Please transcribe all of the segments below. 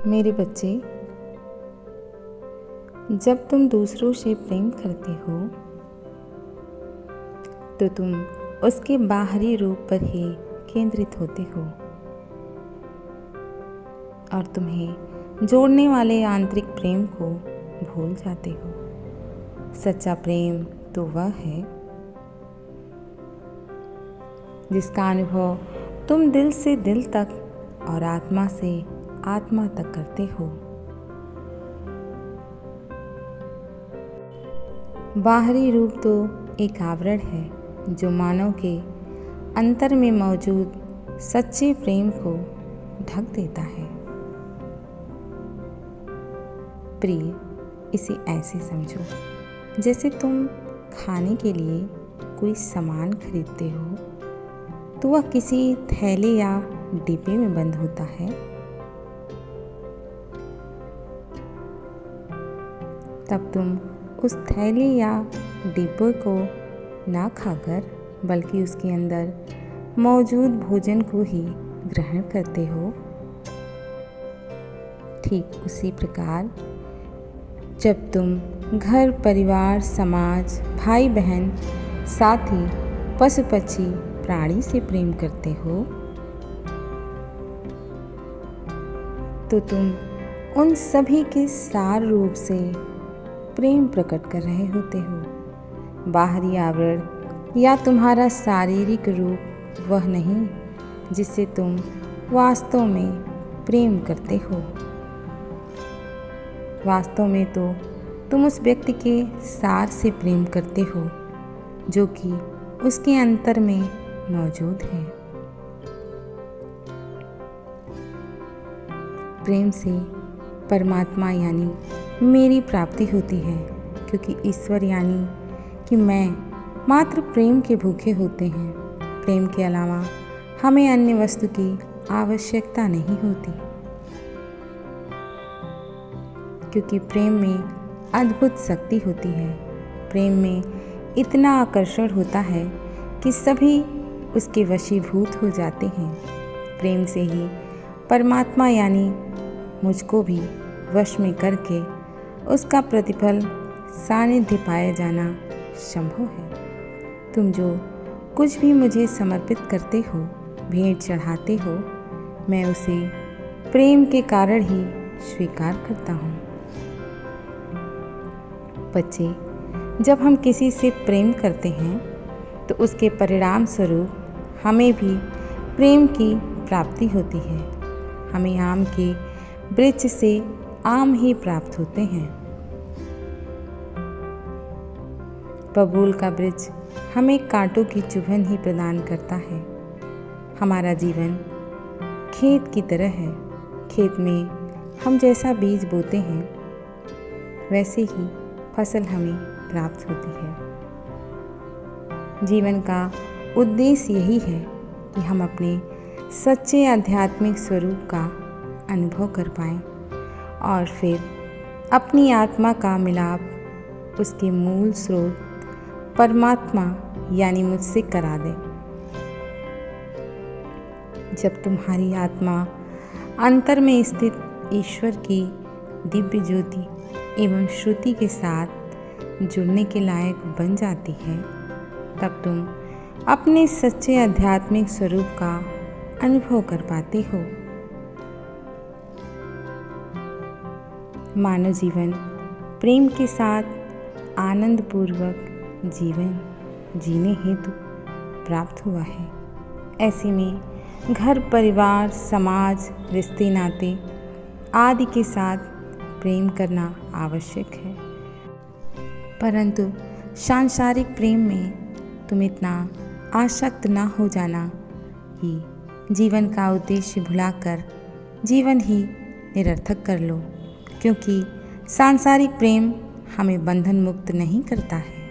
मेरे बच्चे, जब तुम दूसरों से प्रेम करते हो तो तुम उसके बाहरी रूप पर ही केंद्रित होते हो और तुम्हें जोड़ने वाले आंतरिक प्रेम को भूल जाते हो। सच्चा प्रेम तो वह है जिसका अनुभव तुम दिल से दिल तक और आत्मा से आत्मा तक करते हो। बाहरी रूप तो एक आवरण है जो मानव के अंतर में मौजूद सच्चे प्रेम को ढक देता है। प्रिय, इसे ऐसे समझो जैसे तुम खाने के लिए कोई सामान खरीदते हो तो वह किसी थैले या डिब्बे में बंद होता है। तब तुम उस थैले या डिब्बे को ना खाकर बल्कि उसके अंदर मौजूद भोजन को ही ग्रहण करते हो। ठीक उसी प्रकार जब तुम घर, परिवार, समाज, भाई बहन, साथी, पशु पक्षी, प्राणी से प्रेम करते हो तो तुम उन सभी के सार रूप से प्रेम प्रकट कर रहे होते हो। बाहरी आवरण या तुम्हारा शारीरिक रूप वह नहीं जिससे तुम वास्तव में प्रेम करते हो। वास्तव में तो तुम उस व्यक्ति के सार से प्रेम करते हो जो कि उसके अंतर में मौजूद है। प्रेम से परमात्मा यानी मेरी प्राप्ति होती है, क्योंकि ईश्वर यानी कि मैं मात्र प्रेम के भूखे होते हैं। प्रेम के अलावा हमें अन्य वस्तु की आवश्यकता नहीं होती, क्योंकि प्रेम में अद्भुत शक्ति होती है। प्रेम में इतना आकर्षण होता है कि सभी उसके वशीभूत हो जाते हैं। प्रेम से ही परमात्मा यानी मुझको भी वश में करके उसका प्रतिफल सानिध्य पाया जाना संभव है। तुम जो कुछ भी मुझे समर्पित करते हो, भेंट चढ़ाते हो, मैं उसे प्रेम के कारण ही स्वीकार करता हूँ। बच्चे, जब हम किसी से प्रेम करते हैं तो उसके परिणाम स्वरूप हमें भी प्रेम की प्राप्ति होती है। हमें आम के वृक्ष से आम ही प्राप्त होते हैं। बबूल का वृक्ष हमें कांटों की चुभन ही प्रदान करता है। हमारा जीवन खेत की तरह है। खेत में हम जैसा बीज बोते हैं वैसे ही फसल हमें प्राप्त होती है। जीवन का उद्देश्य यही है कि हम अपने सच्चे आध्यात्मिक स्वरूप का अनुभव कर पाएं और फिर अपनी आत्मा का मिलाप उसके मूल स्रोत परमात्मा यानी मुझसे करा दें। जब तुम्हारी आत्मा अंतर में स्थित ईश्वर की दिव्य ज्योति एवं श्रुति के साथ जुड़ने के लायक बन जाती है, तब तुम अपने सच्चे आध्यात्मिक स्वरूप का अनुभव कर पाते हो। मानव जीवन प्रेम के साथ आनंदपूर्वक जीवन जीने हेतु प्राप्त हुआ है। ऐसे में घर, परिवार, समाज, रिश्ते नाते आदि के साथ प्रेम करना आवश्यक है। परंतु सांसारिक प्रेम में तुम इतना आसक्त ना हो जाना कि जीवन का उद्देश्य भुलाकर जीवन ही निरर्थक कर लो, क्योंकि सांसारिक प्रेम हमें बंधन मुक्त नहीं करता है,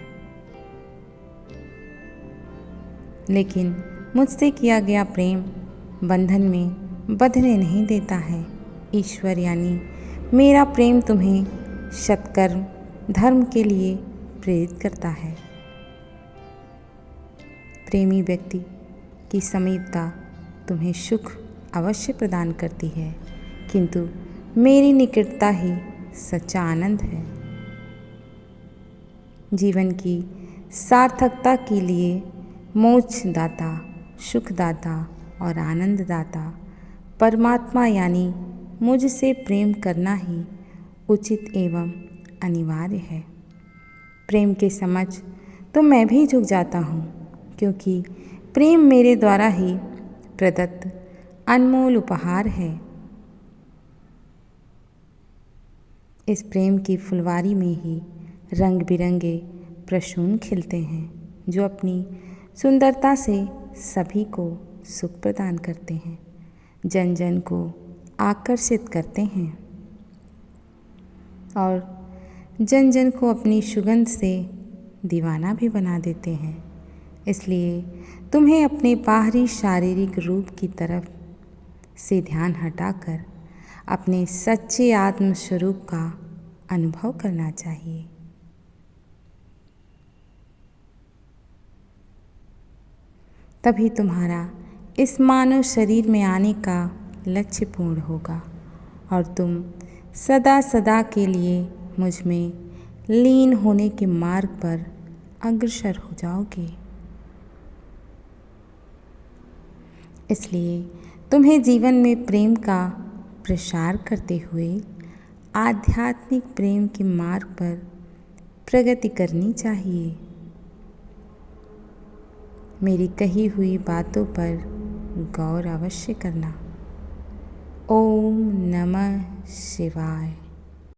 लेकिन मुझसे किया गया प्रेम बंधन में बंधने नहीं देता है। ईश्वर यानी मेरा प्रेम तुम्हें सत्कर्म धर्म के लिए प्रेरित करता है। प्रेमी व्यक्ति की समीपता तुम्हें सुख अवश्य प्रदान करती है, किंतु मेरी निकटता ही सच्चा आनंद है। जीवन की सार्थकता के लिए मोक्षदाता, सुखदाता और आनंददाता परमात्मा यानी मुझसे प्रेम करना ही उचित एवं अनिवार्य है। प्रेम के समझ तो मैं भी झुक जाता हूँ, क्योंकि प्रेम मेरे द्वारा ही प्रदत्त अनमोल उपहार है। इस प्रेम की फुलवारी में ही रंग बिरंगे प्रसून खिलते हैं, जो अपनी सुंदरता से सभी को सुख प्रदान करते हैं, जन जन को आकर्षित करते हैं और जन जन को अपनी सुगंध से दीवाना भी बना देते हैं। इसलिए तुम्हें अपने बाहरी शारीरिक रूप की तरफ से ध्यान हटाकर अपने सच्चे आत्म स्वरूप का अनुभव करना चाहिए। तभी तुम्हारा इस मानव शरीर में आने का लक्ष्य पूर्ण होगा और तुम सदा सदा के लिए मुझ में लीन होने के मार्ग पर अग्रसर हो जाओगे। इसलिए तुम्हें जीवन में प्रेम का प्रसार करते हुए आध्यात्मिक प्रेम के मार्ग पर प्रगति करनी चाहिए। मेरी कही हुई बातों पर गौर अवश्य करना। ओम नमः शिवाय।